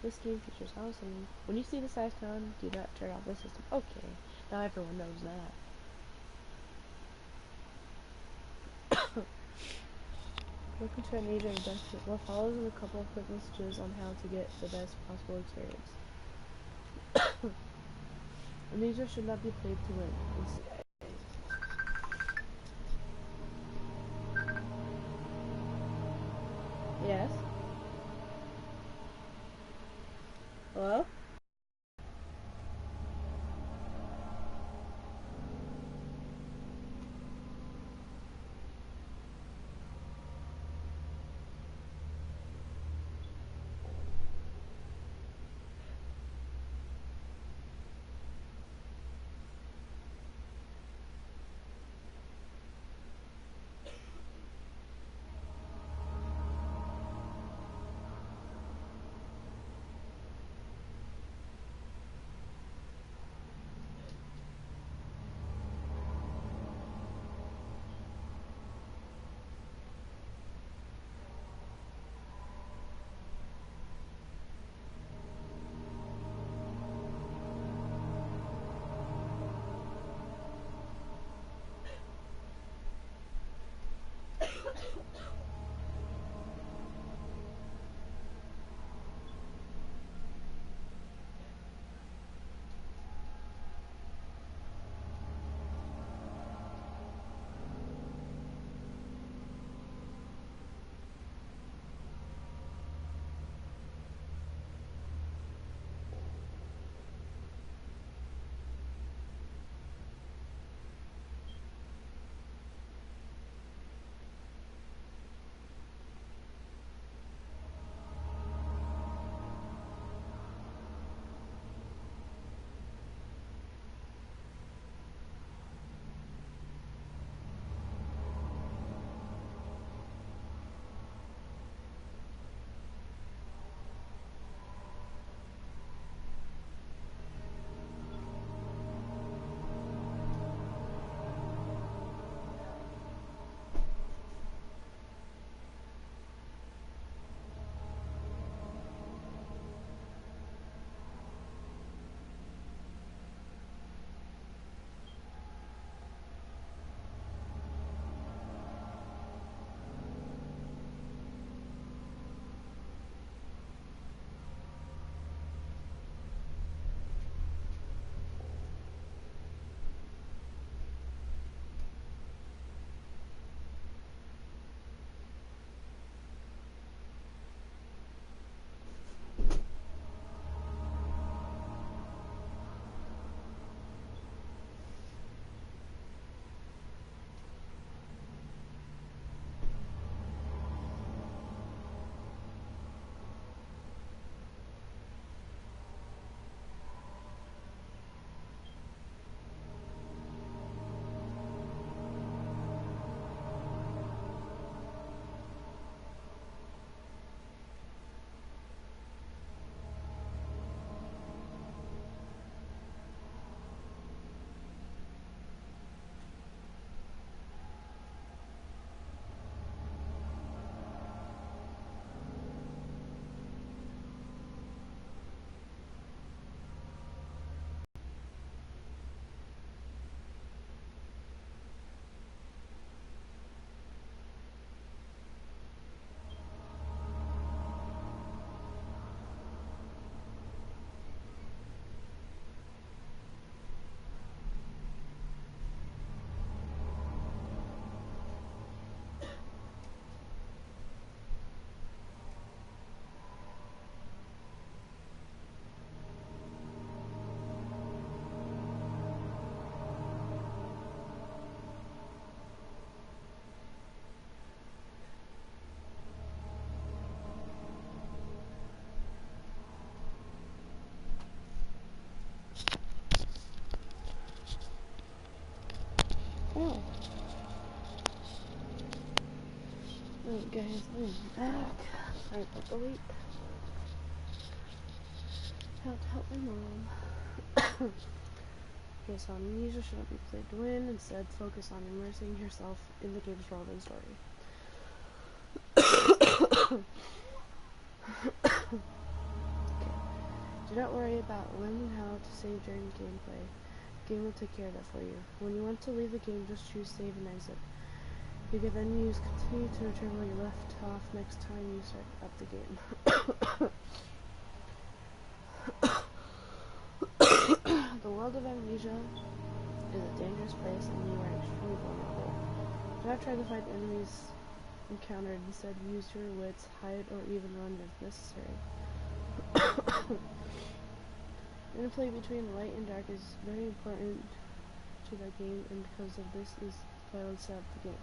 This game features housing. When you see this icon, do not turn off the system. Okay, now everyone knows that. Welcome to Amnesia The Collection. What follows is a couple of quick messages on how to get the best possible experience. Amnesia should not be played to win. Yes? Hello? Oh. Alright guys, I'm back. Sorry about the wait. How to help my mom. Okay, so Amnesia shouldn't be played to win. Instead, focus on immersing yourself in the game's world and story. Okay. Do not worry about when and how to save during gameplay. The game will take care of that for you. When you want to leave the game, just choose save and exit. You can then use continue to return where you left off next time you start up the game. The world of Amnesia is a dangerous place and you are extremely vulnerable. Do not try to fight enemies encountered. Instead, use your wits, hide, or even run if necessary. Interplay between light and dark is very important to the game, and because of this is vital to set up the game.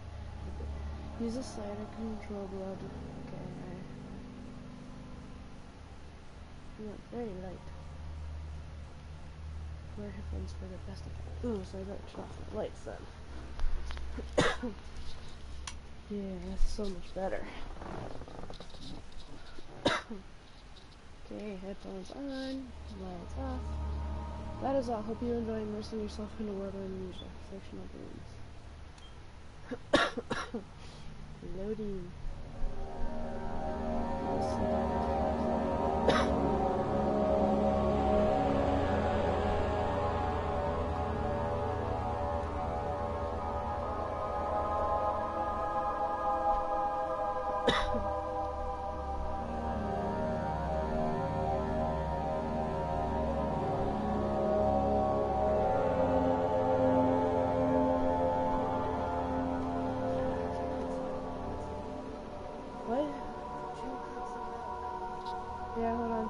Use the slider control below to... Okay, alright. Yeah, very light. Wear headphones for the best effect. Ooh, so I better turn off the lights then. Yeah, that's so much better. Okay, headphones on, lights off. That is all. Hope you enjoy immersing yourself in the world of Amnesia. Fictional games. Loading. What? Yeah, hold on.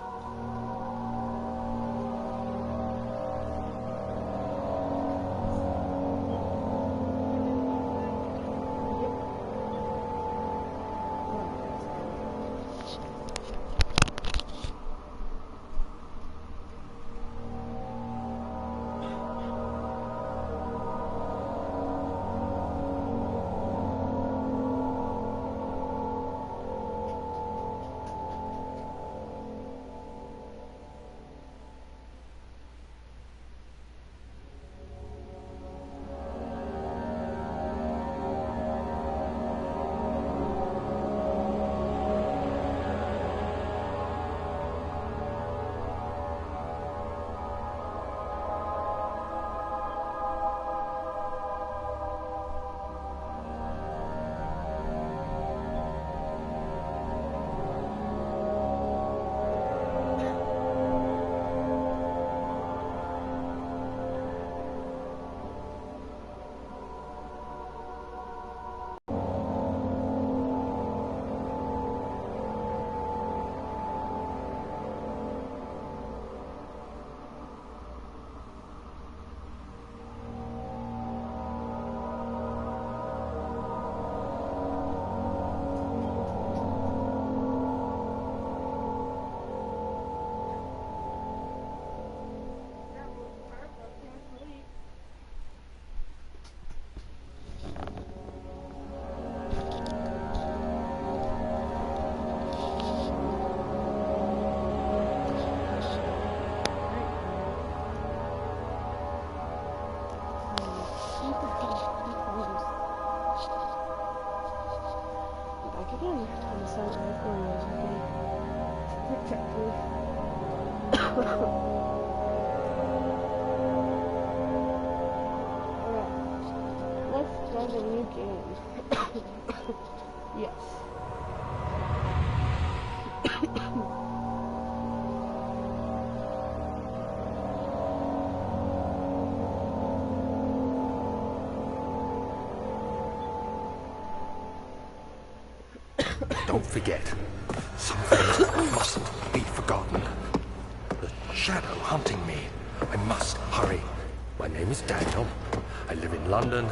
Yes. Don't forget, some things mustn't be forgotten. The shadow hunting me. I must hurry. My name is Daniel. I live in London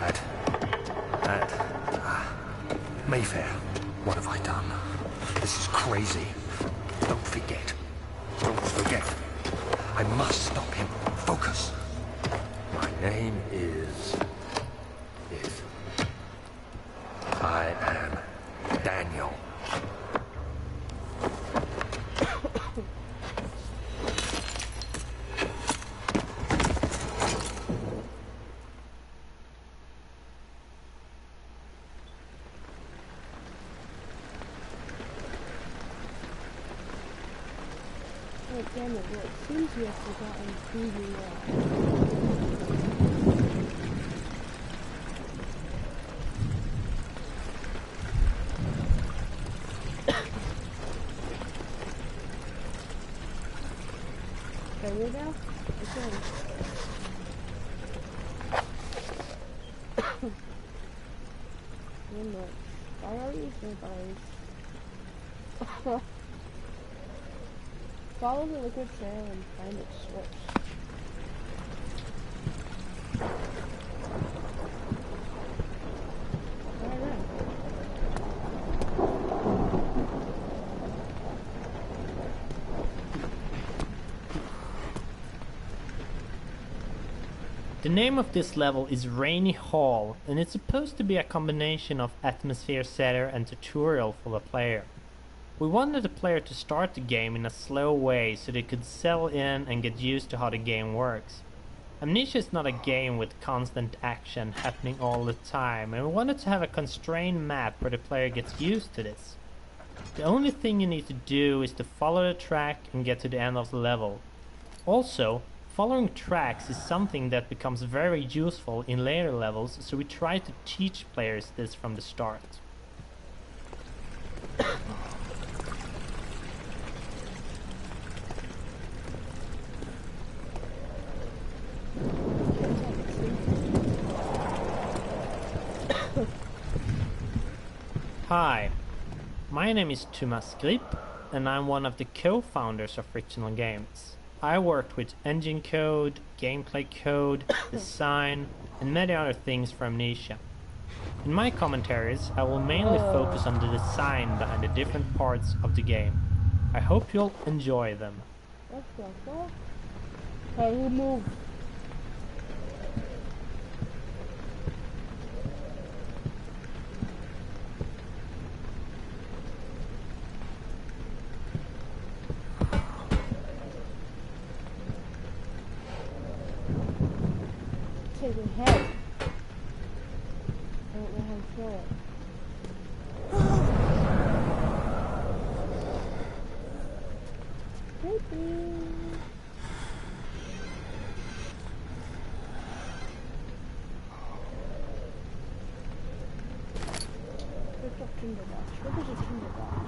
at Mayfair. What have I done? This is crazy. Don't forget. Don't forget. I must stop him. Focus. My name is... I am Daniel. Damn it, well, it seems you have forgotten who you are. Can we now? Okay. One more. Priorities, no priorities. Follow the liquid trail and find its source. Alright. The name of this level is Rainy Hall, and it's supposed to be a combination of atmosphere setter and tutorial for the player. We wanted the player to start the game in a slow way so they could settle in and get used to how the game works. Amnesia is not a game with constant action happening all the time, and we wanted to have a constrained map where the player gets used to this. The only thing you need to do is to follow the track and get to the end of the level. Also, following tracks is something that becomes very useful in later levels, so we try to teach players this from the start. Hi, my name is Thomas Grip, and I'm one of the co-founders of Frictional Games. I worked with engine code, gameplay code, design, and many other things for Amnesia. In my commentaries, I will mainly focus on the design behind the different parts of the game. I hope you'll enjoy them. What the fuck? Hey, who moved? Take a head. I don't know how to throw it. Thank you. Where's your tinderbox? Where is your tinderbox?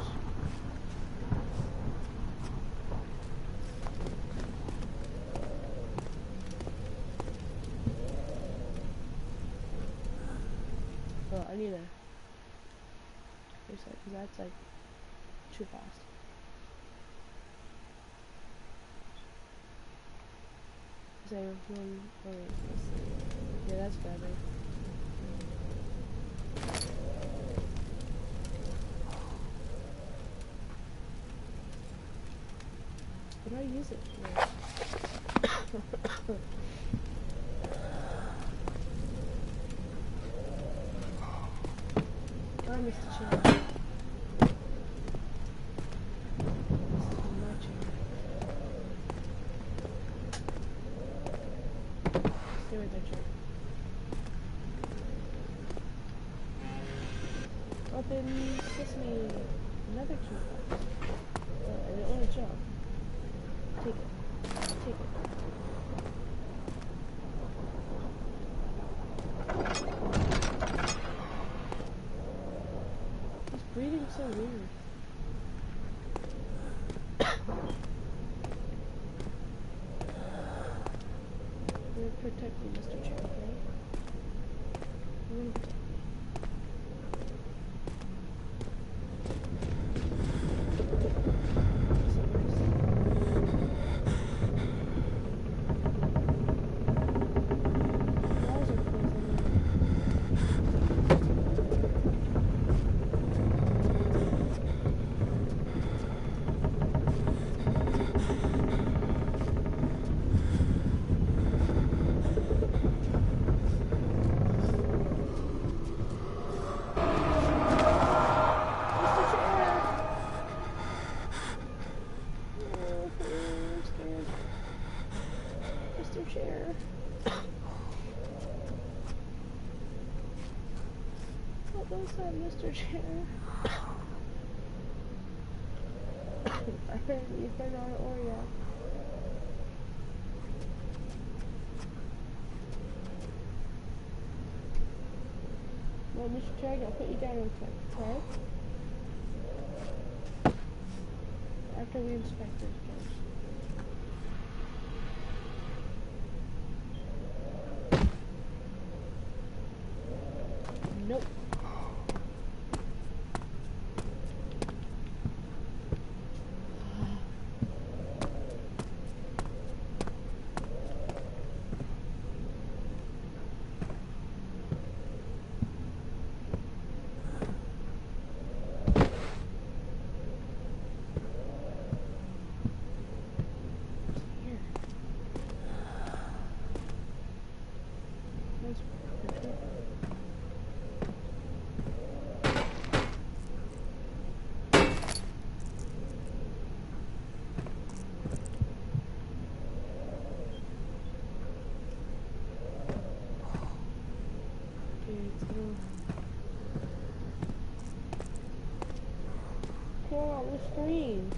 Well, I need a reset because that's like too fast. Is there one? Oh wait, let's see. Yeah, that's better. What do I use it for? Oh, I missed the chair. This is my chair. Stay with that chair. Open sesame. Another key box. I didn't want to jump. Take it. Take it. He's breathing so weird. We're gonna protect you, Mr. Chair, okay? We're gonna protect you. Walls are closing in. Mr. Chair! Oh, I'm scared. Mr. Chair. What was that, Mr. Chair? I heard you been on Oreo. Well, Mr. Cherry, I'll put you down real quick, okay? After we inspect this place. Nope. Clear out the screen.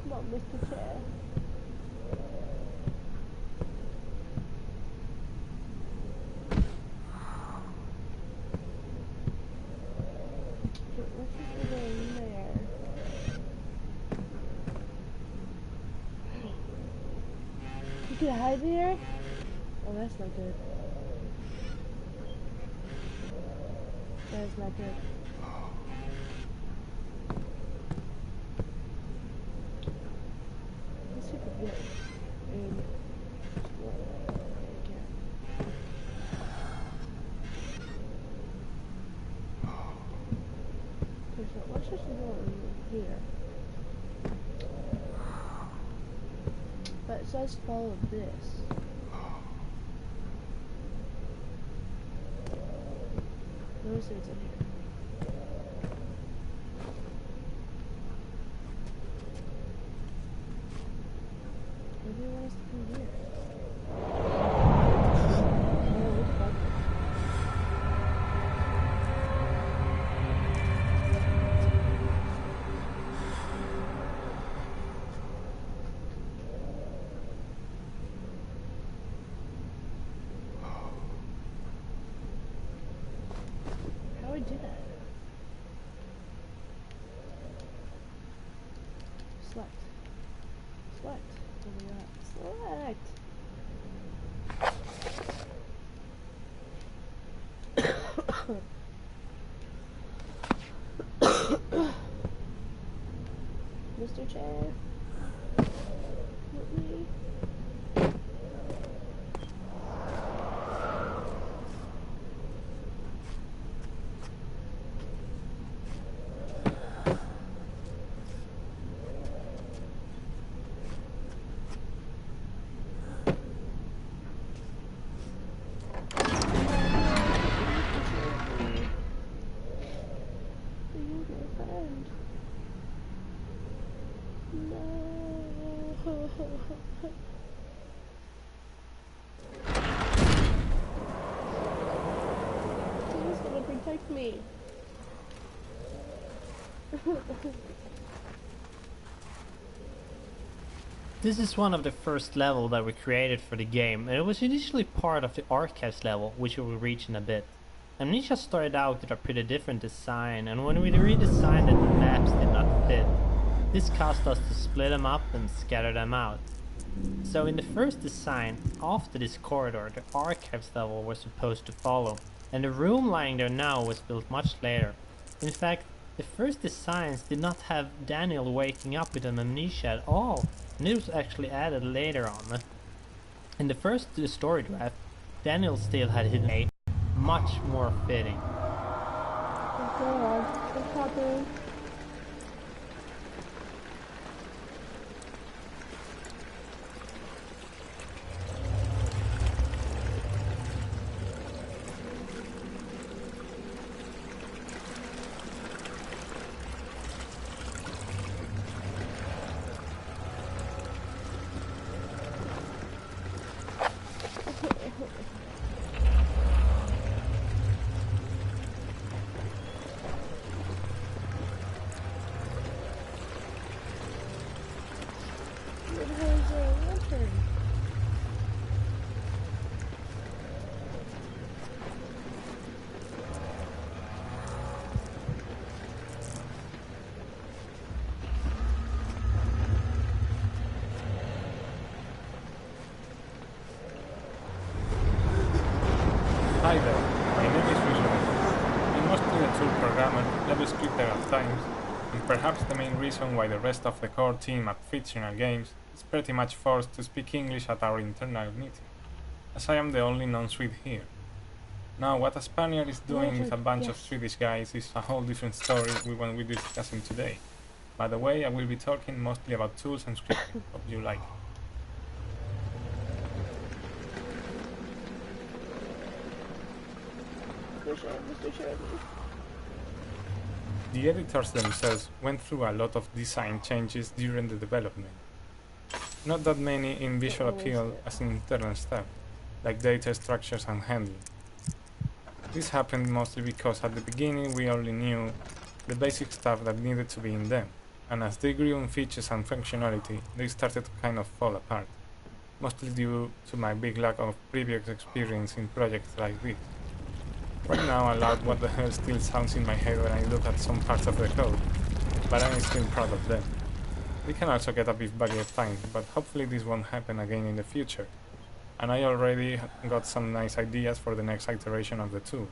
Come on, Mr. Chair. What's this in there? You can hide there? Oh, that's not good. That is not good. Let's see if we can get in. Okay, so let's just go in here. But it says follow this. Notice it's in here. Maybe it wants to come here. Oh, look at that. How do I do that? Select. Select. What do we got? Select. Mr. Chair. Help me. He's gonna protect me. This is one of the first level that we created for the game, and it was initially part of the archives level, which we will reach in a bit. Amnesia started out with a pretty different design, and when we redesigned it, the maps did not fit. This caused us to split them up and scatter them out. So in the first design, after this corridor, the archives level was supposed to follow, and the room lying there now was built much later. In fact, the first designs did not have Daniel waking up with an amnesia at all, and it was actually added later on. In the first story draft, Daniel still had hidden a much more fitting. What's going on? What's happening? of times, and perhaps the main reason why the rest of the core team at Fictional Games is pretty much forced to speak English at our internal meeting, as I am the only non-Swede here. Now, what a Spaniard is doing with a bunch of Swedish guys is a whole different story we won't be discussing today. By the way, I will be talking mostly about tools and scripting. Hope you like it. The editors themselves went through a lot of design changes during the development. Not that many in visual appeal as in internal stuff, like data structures and handling. This happened mostly because at the beginning we only knew the basic stuff that needed to be in them, and as they grew in features and functionality, they started to kind of fall apart, mostly due to my big lack of previous experience in projects like this. Right now, aloud, what the hell still sounds in my head when I look at some parts of the code, but I'm still proud of them. They can also get a bit buggy at times, but hopefully this won't happen again in the future, and I already got some nice ideas for the next iteration of the tools.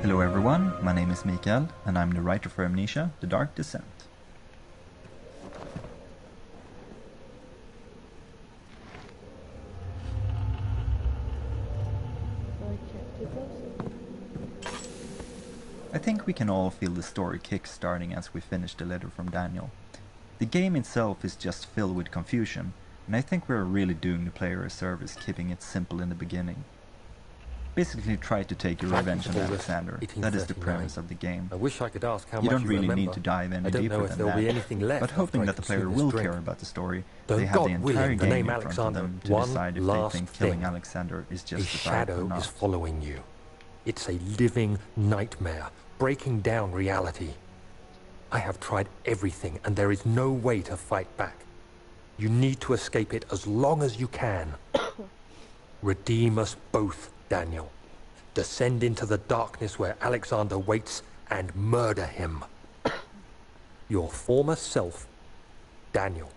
Hello everyone, my name is Mikael, and I'm the writer for Amnesia The Dark Descent. I think we can all feel the story kick-starting as we finish the letter from Daniel. The game itself is just filled with confusion, and I think we're really doing the player a service keeping it simple in the beginning. Basically try to take your revenge on Alexander. That is the premise of the game. I wish I could ask how you much don't you really remember. need to dive any I don't deeper know if than there'll that. be anything left But hoping that the after I player consume will this care drink. about the story, Though they have God the entire willing, the game name in front of Alexander, them to one decide if they last think killing thing. Alexander is A justified or shadow not. is following you. It's a living nightmare, breaking down reality. I have tried everything, and there is no way to fight back. You need to escape it as long as you can. Redeem us both, Daniel. Descend into the darkness where Alexander waits and murder him. Your former self, Daniel.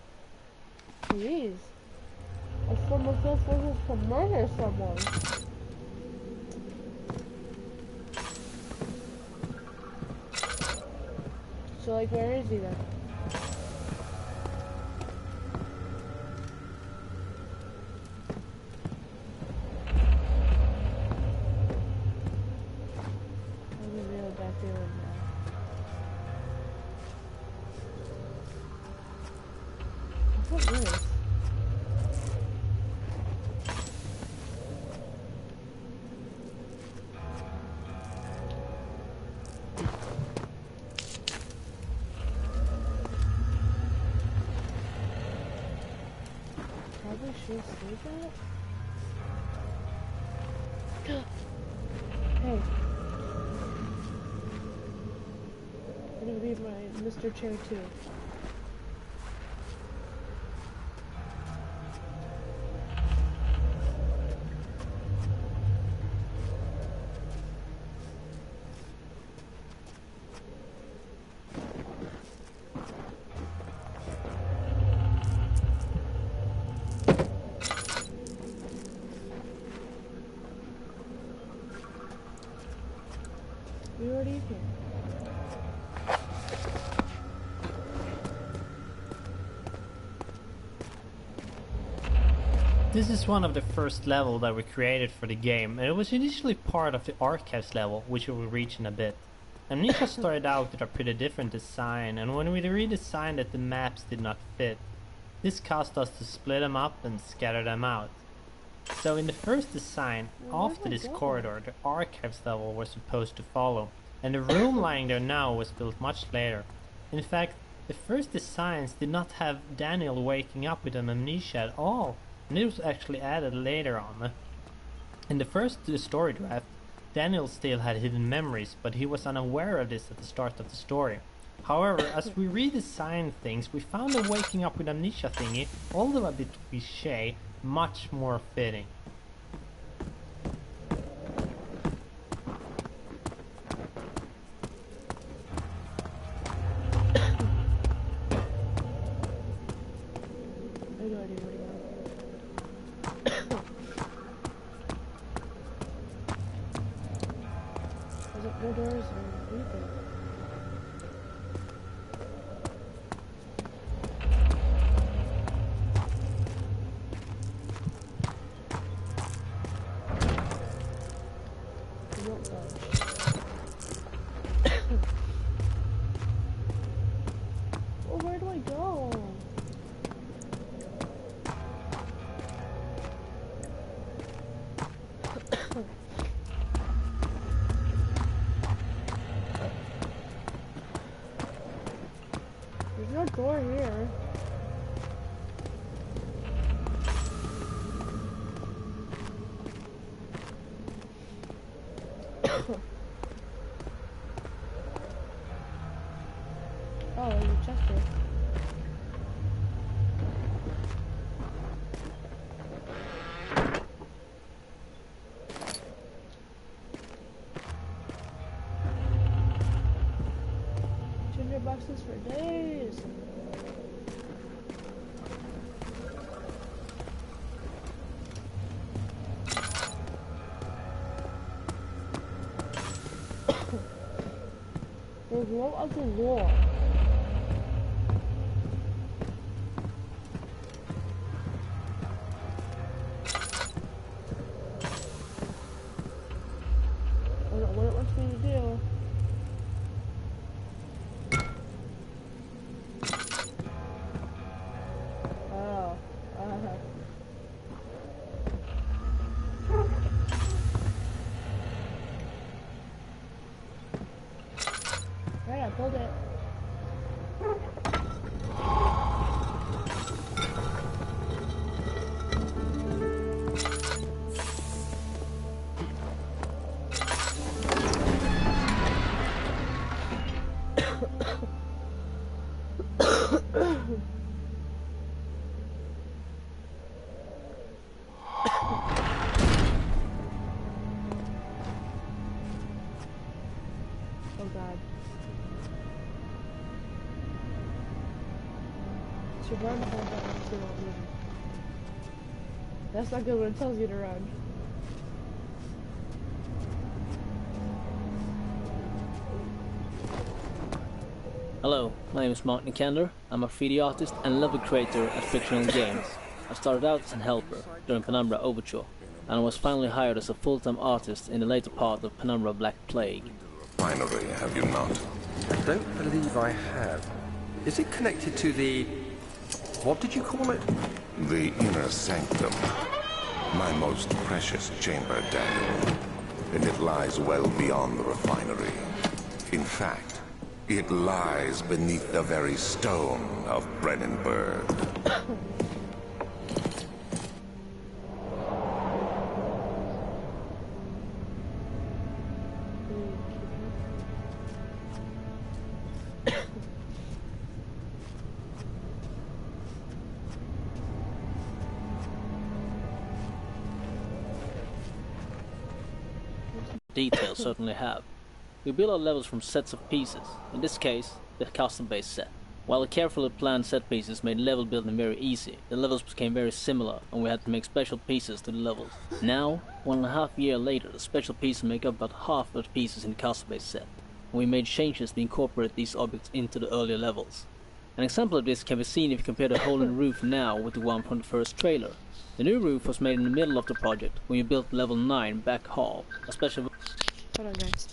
Jeez. A former self wishes to murder someone. So, like, where is he then? I'm a real bad feeling now. What is? Probably should say that. Hey. I'm gonna be my Mr. Chair too. You already here. This is one of the first level that we created for the game, and it was initially part of the archives level, which we will reach in a bit. Amnesia started out with a pretty different design, and when we redesigned it, the maps did not fit. This caused us to split them up and scatter them out. So in the first design, after this corridor, the archives level was supposed to follow, and the room lying there now was built much later. In fact, the first designs did not have Daniel waking up with an amnesia at all, and it was actually added later on. In the first story draft, Daniel still had hidden memories, but he was unaware of this at the start of the story. However, as we redesigned things, we found the waking up with amnesia thingy, although a bit cliché, much more fitting. No doors or anything. You won't budge. Well, where do I go? There's no door here. Oh, there's a chest here. $200 for days. There's no other door. I don't know what it wants me to do. Oh. Right, I pulled it. Oh god. So run, hold on, so don't move. That's not good when it tells you to run. Hello, my name is Mark Nikander. I'm a 3D artist and level creator at Fictional Games. I started out as a helper during Penumbra Overture, and I was finally hired as a full-time artist in the later part of Penumbra Black Plague. Finally, have you not? I don't believe I have. Is it connected to the... what did you call it? The inner sanctum. My most precious chamber, Daniel. And it lies well beyond the refinery. In fact, it lies beneath the very stone of Brennenburg. Details certainly have. We build our levels from sets of pieces, in this case, the custom-based set. While the carefully planned set pieces made level building very easy, the levels became very similar and we had to make special pieces to the levels. Now, 1.5 years later, the special pieces make up about half of the pieces in the custom-based set, and we made changes to incorporate these objects into the earlier levels. An example of this can be seen if you compare the hole in the roof now with the one from the first trailer. The new roof was made in the middle of the project when you built level 9 back hall, a special... Hold on, guys.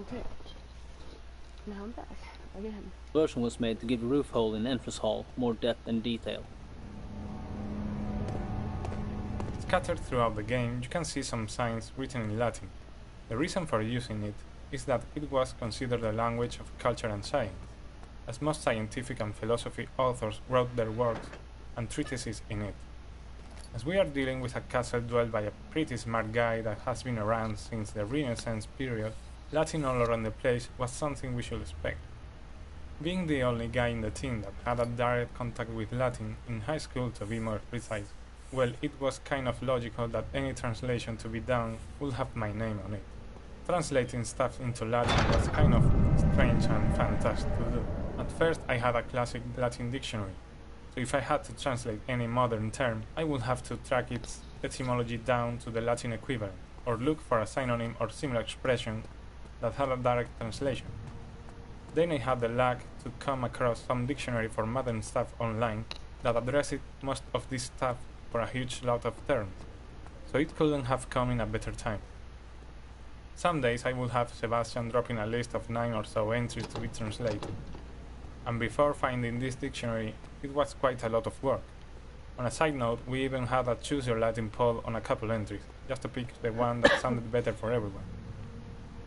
Okay. Now I'm back. Again. The version was made to give the roof hole in the entrance hall more depth and detail. Scattered throughout the game, you can see some signs written in Latin. The reason for using it is that it was considered a language of culture and science, as most scientific and philosophy authors wrote their works and treatises in it. As we are dealing with a castle dwelled by a pretty smart guy that has been around since the Renaissance period, Latin all around the place was something we should expect. Being the only guy in the team that had a direct contact with Latin, in high school to be more precise, well, it was kind of logical that any translation to be done would have my name on it. Translating stuff into Latin was kind of strange and fantastic to do. At first I had a classic Latin dictionary, so if I had to translate any modern term, I would have to track its etymology down to the Latin equivalent, or look for a synonym or similar expression that had a direct translation. Then I had the luck to come across some dictionary for modern stuff online that addressed most of this stuff for a huge lot of terms, so it couldn't have come in a better time. Some days I would have Sebastian dropping a list of 9 or so entries to be translated, and before finding this dictionary it was quite a lot of work. On a side note, we even had a choose your Latin poll on a couple entries, just to pick the one that sounded better for everyone.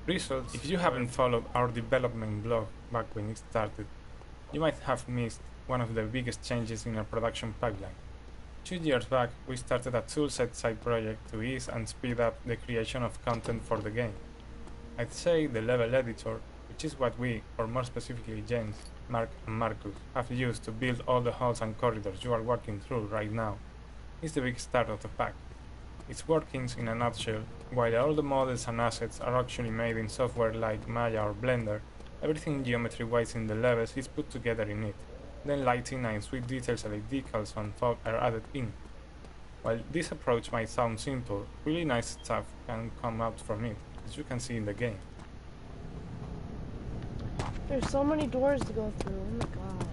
Results: if you haven't followed our development blog back when it started, you might have missed one of the biggest changes in our production pipeline. 2 years back, we started a toolset side project to ease and speed up the creation of content for the game. I'd say the level editor, which is what we, or more specifically Jens, Mark and Marcus, have used to build all the halls and corridors you are walking through right now, is the big start of the pack. Its workings in a nutshell: while all the models and assets are actually made in software like Maya or Blender, everything geometry-wise in the levels is put together in it. Then lighting and sweet details like decals and fog are added in. While this approach might sound simple, really nice stuff can come out from it, as you can see in the game. There's so many doors to go through. Oh my god.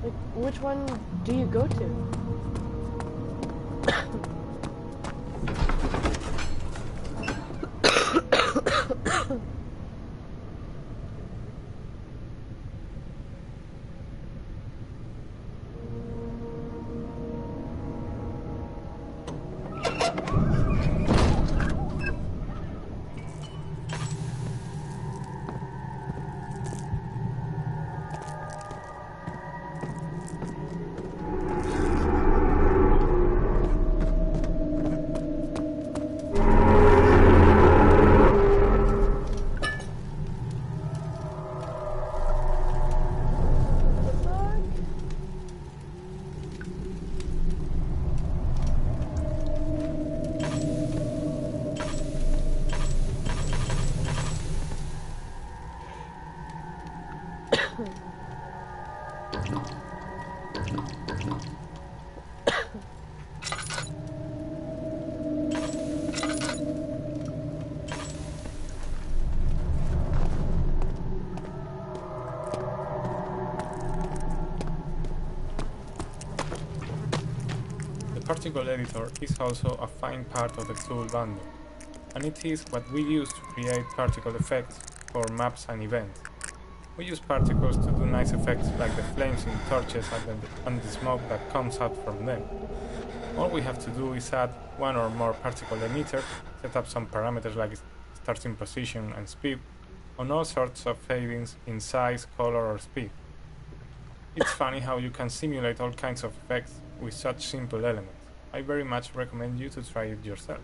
Like, which one do you go to? Particle editor is also a fine part of the tool bundle, and it is what we use to create particle effects for maps and events. We use particles to do nice effects like the flames in torches and the smoke that comes out from them. All we have to do is add one or more particle emitters, set up some parameters like starting position and speed, on all sorts of fadings in size, color or speed. It's funny how you can simulate all kinds of effects with such simple elements. I very much recommend you to try it yourself.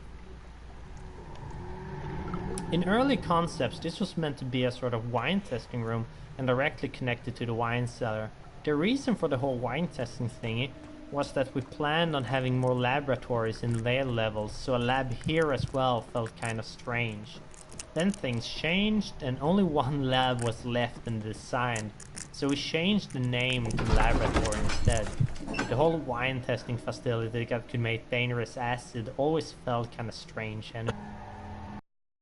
In early concepts, this was meant to be a sort of wine testing room and directly connected to the wine cellar. The reason for the whole wine testing thingy was that we planned on having more laboratories in later levels, so a lab here as well felt kind of strange. Then things changed and only one lab was left in the design, so we changed the name to laboratory instead. The whole wine testing facility that could make dangerous acid always felt kinda strange, and